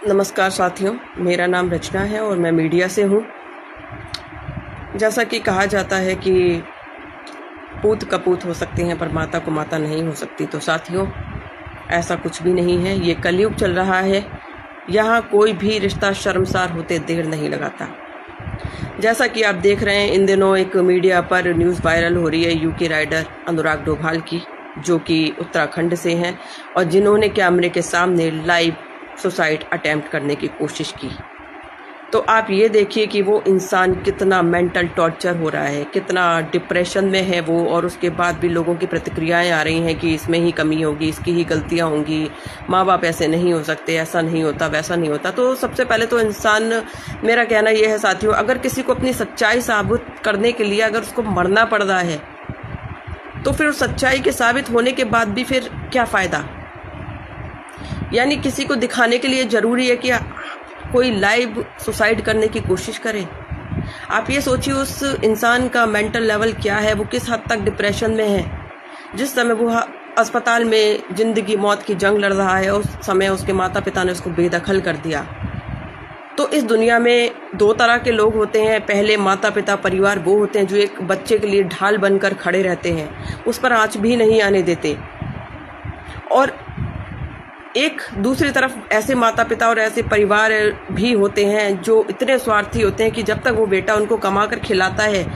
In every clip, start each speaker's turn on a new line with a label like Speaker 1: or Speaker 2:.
Speaker 1: नमस्कार साथियों, मेरा नाम रचना है और मैं मीडिया से हूँ। जैसा कि कहा जाता है कि पूत कपूत हो सकती हैं पर माता को माता नहीं हो सकती, तो साथियों ऐसा कुछ भी नहीं है। ये कलयुग चल रहा है, यहाँ कोई भी रिश्ता शर्मसार होते देर नहीं लगाता। जैसा कि आप देख रहे हैं, इन दिनों एक मीडिया पर न्यूज़ वायरल हो रही है यूके राइडर अनुराग डोभाल की, जो कि उत्तराखंड से हैं और जिन्होंने कैमरे के सामने लाइव सुसाइड अटेम्प्ट करने की कोशिश की। तो आप ये देखिए कि वो इंसान कितना मेंटल टॉर्चर हो रहा है, कितना डिप्रेशन में है वो, और उसके बाद भी लोगों की प्रतिक्रियाएं आ रही हैं कि इसमें ही कमी होगी, इसकी ही गलतियां होंगी, माँ बाप ऐसे नहीं हो सकते, ऐसा नहीं होता, वैसा नहीं होता। तो सबसे पहले तो इंसान, मेरा कहना यह है साथियों, अगर किसी को अपनी सच्चाई साबित करने के लिए अगर उसको मरना पड़ रहा है तो फिर उस सच्चाई के साबित होने के बाद भी फिर क्या फ़ायदा। यानी किसी को दिखाने के लिए ज़रूरी है कि कोई लाइव सुसाइड करने की कोशिश करे। आप ये सोचिए उस इंसान का मेंटल लेवल क्या है, वो किस हद तक डिप्रेशन में है। जिस समय वो अस्पताल में ज़िंदगी मौत की जंग लड़ रहा है, उस समय उसके माता पिता ने उसको बेदखल कर दिया। तो इस दुनिया में दो तरह के लोग होते हैं। पहले माता पिता परिवार वो होते हैं जो एक बच्चे के लिए ढाल बनकर खड़े रहते हैं, उस पर आँच भी नहीं आने देते। और एक दूसरी तरफ ऐसे माता पिता और ऐसे परिवार भी होते हैं जो इतने स्वार्थी होते हैं कि जब तक वो बेटा उनको कमा कर खिलाता है,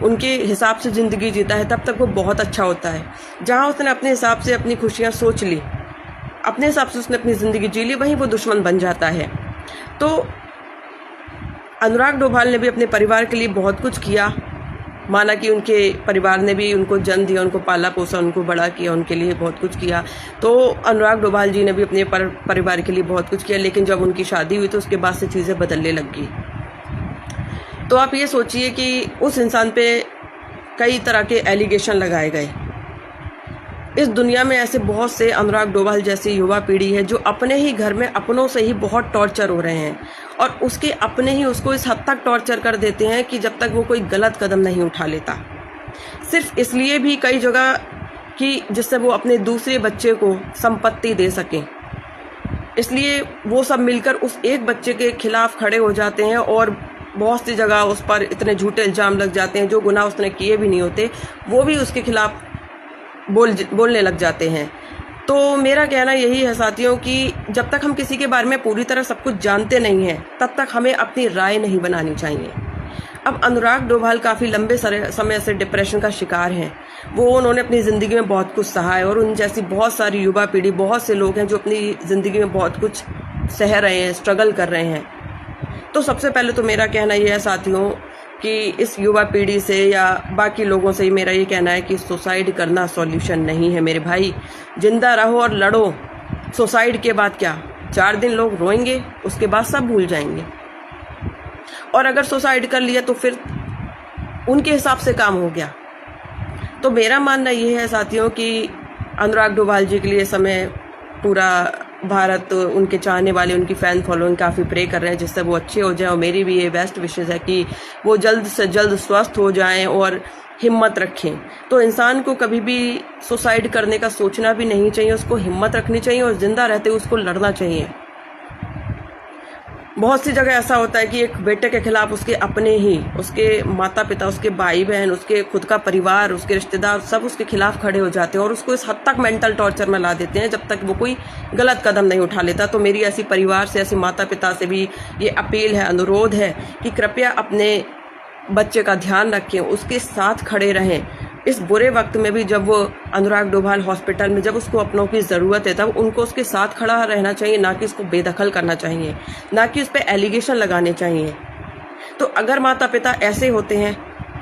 Speaker 1: उनके हिसाब से ज़िंदगी जीता है, तब तक वो बहुत अच्छा होता है। जहाँ उसने अपने हिसाब से अपनी खुशियाँ सोच ली, अपने हिसाब से उसने अपनी ज़िंदगी जी ली, वहीं वो दुश्मन बन जाता है। तो अनुराग डोभाल ने भी अपने परिवार के लिए बहुत कुछ किया। माना कि उनके परिवार ने भी उनको जन्म दिया, उनको पाला पोसा, उनको बड़ा किया, उनके लिए बहुत कुछ किया। तो अनुराग डोभाल जी ने भी अपने परिवार के लिए बहुत कुछ किया, लेकिन जब उनकी शादी हुई तो उसके बाद से चीज़ें बदलने लग गई। तो आप ये सोचिए कि उस इंसान पे कई तरह के एलिगेशन लगाए गए। इस दुनिया में ऐसे बहुत से अनुराग डोभाल जैसी युवा पीढ़ी है जो अपने ही घर में अपनों से ही बहुत टॉर्चर हो रहे हैं, और उसके अपने ही उसको इस हद तक टॉर्चर कर देते हैं कि जब तक वो कोई गलत कदम नहीं उठा लेता, सिर्फ इसलिए भी कई जगह कि जिससे वो अपने दूसरे बच्चे को संपत्ति दे सकें। इसलिए वो सब मिलकर उस एक बच्चे के खिलाफ खड़े हो जाते हैं और बहुत सी जगह उस पर इतने झूठे इल्ज़ाम लग जाते हैं, जो गुनाह उसने किए भी नहीं होते वो भी उसके खिलाफ बोलने लग जाते हैं। तो मेरा कहना यही है साथियों कि जब तक हम किसी के बारे में पूरी तरह सब कुछ जानते नहीं हैं, तब तक हमें अपनी राय नहीं बनानी चाहिए। अब अनुराग डोभाल काफ़ी लंबे समय से डिप्रेशन का शिकार हैं। उन्होंने अपनी ज़िंदगी में बहुत कुछ सहा है, और उन जैसी बहुत सारी युवा पीढ़ी, बहुत से लोग हैं जो अपनी ज़िंदगी में बहुत कुछ सह रहे हैं, स्ट्रगल कर रहे हैं। तो सबसे पहले तो मेरा कहना यह है साथियों कि इस युवा पीढ़ी से या बाकी लोगों से मेरा ये कहना है कि सुसाइड करना सॉल्यूशन नहीं है मेरे भाई। जिंदा रहो और लड़ो। सुसाइड के बाद क्या, 4 दिन लोग रोएंगे, उसके बाद सब भूल जाएंगे। और अगर सुसाइड कर लिया तो फिर उनके हिसाब से काम हो गया। तो मेरा मानना ये है साथियों कि अनुराग डोभाल जी के लिए समय पूरा भारत, उनके चाहने वाले, उनकी फ़ैन फॉलोइंग काफ़ी प्रे कर रहे हैं जिससे वो अच्छे हो जाएं। और मेरी भी ये बेस्ट विशेज़ है कि वो जल्द से जल्द स्वस्थ हो जाएं और हिम्मत रखें। तो इंसान को कभी भी सुसाइड करने का सोचना भी नहीं चाहिए, उसको हिम्मत रखनी चाहिए और ज़िंदा रहते उसको लड़ना चाहिए। बहुत सी जगह ऐसा होता है कि एक बेटे के खिलाफ उसके अपने ही, उसके माता पिता, उसके भाई बहन, उसके खुद का परिवार, उसके रिश्तेदार सब उसके खिलाफ खड़े हो जाते हैं और उसको इस हद तक मेंटल टॉर्चर में ला देते हैं जब तक वो कोई गलत कदम नहीं उठा लेता। तो मेरी ऐसी परिवार से, ऐसे माता पिता से भी ये अपील है, अनुरोध है कि कृपया अपने बच्चे का ध्यान रखें, उसके साथ खड़े रहें। इस बुरे वक्त में भी जब वो अनुराग डोभाल हॉस्पिटल में, जब उसको अपनों की ज़रूरत है, तब उनको उसके साथ खड़ा रहना चाहिए, ना कि उसको बेदखल करना चाहिए, ना कि उस पर एलिगेशन लगाने चाहिए। तो अगर माता पिता ऐसे होते हैं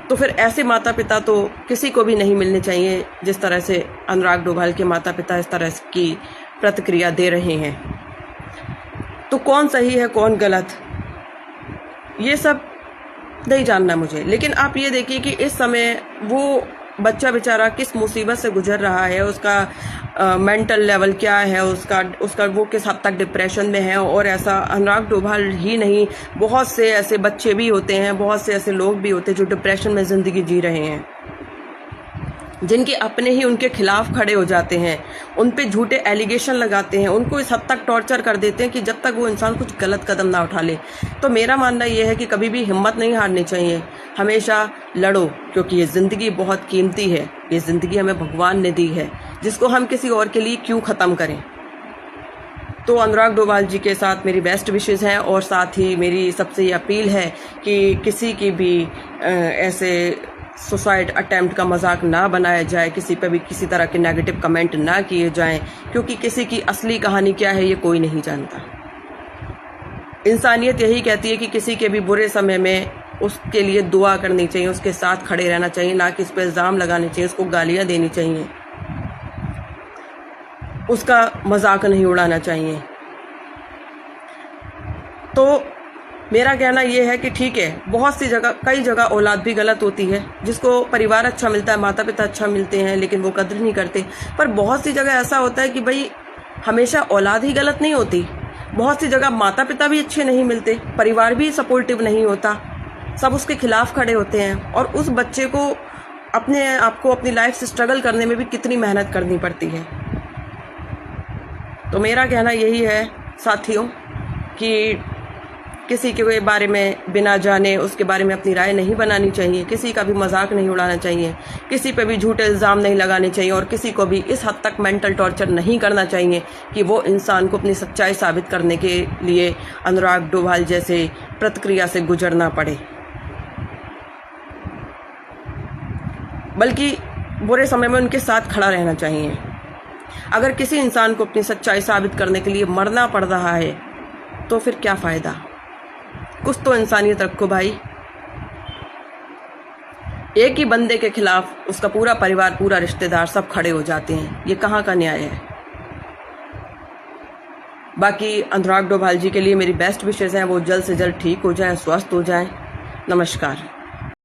Speaker 1: तो फिर ऐसे माता पिता तो किसी को भी नहीं मिलने चाहिए जिस तरह से अनुराग डोभाल के माता पिता इस तरह की प्रतिक्रिया दे रहे हैं। तो कौन सही है कौन गलत, ये सब नहीं जानना मुझे, लेकिन आप ये देखिए कि इस समय वो बच्चा बेचारा किस मुसीबत से गुजर रहा है, उसका मेंटल लेवल क्या है, उसका वो किस हद तक डिप्रेशन में है। और ऐसा अनुराग डोभाल ही नहीं, बहुत से ऐसे बच्चे भी होते हैं, बहुत से ऐसे लोग भी होते हैं जो डिप्रेशन में ज़िंदगी जी रहे हैं। जिनके अपने ही उनके खिलाफ खड़े हो जाते हैं, उन पे झूठे एलिगेशन लगाते हैं, उनको इस हद तक टॉर्चर कर देते हैं कि जब तक वो इंसान कुछ गलत कदम ना उठा ले। तो मेरा मानना ये है कि कभी भी हिम्मत नहीं हारनी चाहिए, हमेशा लड़ो, क्योंकि ये ज़िंदगी बहुत कीमती है। ये ज़िंदगी हमें भगवान ने दी है, जिसको हम किसी और के लिए क्यों ख़त्म करें। तो अनुराग डोभाल जी के साथ मेरी बेस्ट विशेज़ हैं, और साथ ही मेरी सबसे ये अपील है कि किसी की भी ऐसे सुसाइड अटेम्प्ट का मजाक ना बनाया जाए, किसी पे भी किसी तरह के नेगेटिव कमेंट ना किए जाएं, क्योंकि किसी की असली कहानी क्या है ये कोई नहीं जानता। इंसानियत यही कहती है कि किसी के भी बुरे समय में उसके लिए दुआ करनी चाहिए, उसके साथ खड़े रहना चाहिए, ना कि इस पर इल्ज़ाम लगाने चाहिए, उसको गालियाँ देनी चाहिए, उसका मजाक नहीं उड़ाना चाहिए। तो मेरा कहना यह है कि ठीक है, बहुत सी जगह, कई जगह औलाद भी गलत होती है, जिसको परिवार अच्छा मिलता है, माता पिता अच्छा मिलते हैं, लेकिन वो कदर नहीं करते। पर बहुत सी जगह ऐसा होता है कि भाई हमेशा औलाद ही गलत नहीं होती, बहुत सी जगह माता पिता भी अच्छे नहीं मिलते, परिवार भी सपोर्टिव नहीं होता, सब उसके खिलाफ खड़े होते हैं, और उस बच्चे को अपने आप को अपनी लाइफ से स्ट्रगल करने में भी कितनी मेहनत करनी पड़ती है। तो मेरा कहना यही है साथियों कि किसी के बारे में बिना जाने उसके बारे में अपनी राय नहीं बनानी चाहिए, किसी का भी मजाक नहीं उड़ाना चाहिए, किसी पे भी झूठे इल्ज़ाम नहीं लगाने चाहिए, और किसी को भी इस हद तक मेंटल टॉर्चर नहीं करना चाहिए कि वो इंसान को अपनी सच्चाई साबित करने के लिए अनुराग डोभाल जैसे प्रतिक्रिया से गुजरना पड़े। बल्कि बुरे समय में उनके साथ खड़ा रहना चाहिए। अगर किसी इंसान को अपनी सच्चाई साबित करने के लिए मरना पड़ रहा है तो फिर क्या फ़ायदा। कुछ तो इंसानियत रखो भाई। एक ही बंदे के खिलाफ उसका पूरा परिवार, पूरा रिश्तेदार सब खड़े हो जाते हैं, ये कहाँ का न्याय है। बाकी अनुराग डोभाल जी के लिए मेरी बेस्ट विशेज़ हैं, वो जल्द से जल्द ठीक हो जाएं, स्वस्थ हो जाएं। नमस्कार।